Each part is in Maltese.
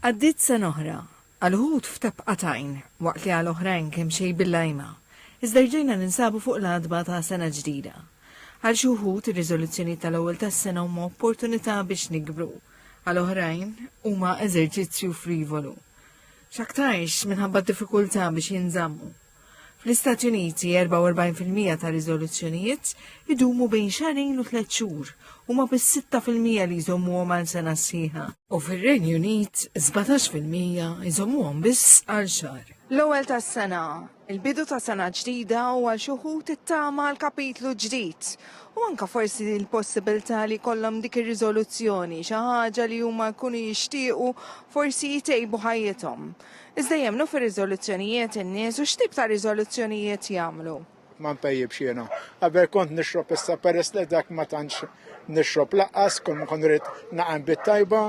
Għaddit sena oħra, għal-ħut f'tabqatajn, waqt li għal-oħrajn kemm xej bil-lajma, iżda rġejna ninsabu fuq l-għadba ta' sena ġdida. Għal xi wħud ir-riżoluzzjoni tal-ewwel tas-sena huma opportunità biex nikbru, għal-oħrajn huma eżerċizzju frivolu. X'aktarx minħabba diffikultà biex jinżammu. Fl-Istati Uniti 44% ta' riżoluzzjonijiet idumu bejn xarejn u 3 xhur u ma bis-6% li jżommuhom għal sena sħiħa. U fir-Renju Unit 17% jżommuhom biss għal xahar. L-ewwel tas-sena, il-bidu ta' sena ġdida u għal xi wħud ittama għal kapitlu ġdid. U anke forsi l-possibilità li kollhom dik ir-riżoluzzjoni xi ħaġa li huma jkunu jixtiequ forsi jtejbu ħajjithom. Iżda jemnu fir-riżoluzzjonijiet in-nies u x'tip ta' riżoluzzjonijiet jagħmlu? Ma npejjibx jiena. Qabel kont nixrob issa peress li dak ma tantx nixrob laqqas, kont ma kont rid naqam bit-tajba.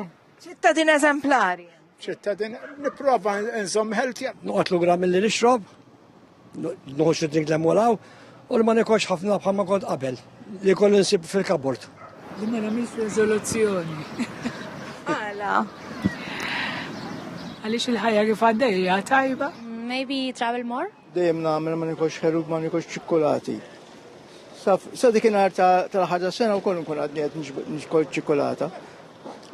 ċittadin eżemplari. ċittadin nipprova nżomm healthy. Noqgħod lura milli nixrob, noħux drink l-emmolaw, u ma nikolx ħafna bħalma kont qabel, li kollu nsib fil-kabort. Li ma nagħmilx riżoluzzjoni. Għala. Għaliex il-ħajja kif għaddejja tajba. Maybe travel more? Dejjem nagħmel ma nikolx ħerub ma nikolx ċikkolati. Sa dikinhar tal-ħaġa sena wkoll nkun għadni qed nixkol ċikkolata.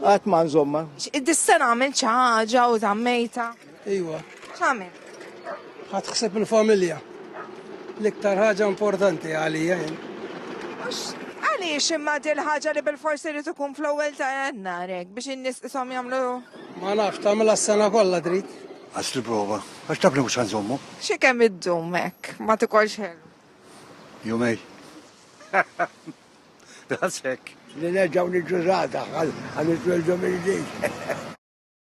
Qatt ma nżomma. Id-dis-sena għamil xi ħaġa u żammejta. Iwa, X'għamil? ħadd ħseb il-familja. L-iktar ħaġa importanti għalija. Għaliex imma dil ħaġa li bil-forsi li tkun fl-ewwel ta' Jannar biex in-nies ishom jagħmlu. Ma nafx tagħmilha s-sena kollha trid. Għas li prova, għax tabni mux għanżommu. Xi kemm iddum hekk, ma tikolx ħelu. Jumej. That's hekk. Li nerġgħu niġġużata għal il-ġumil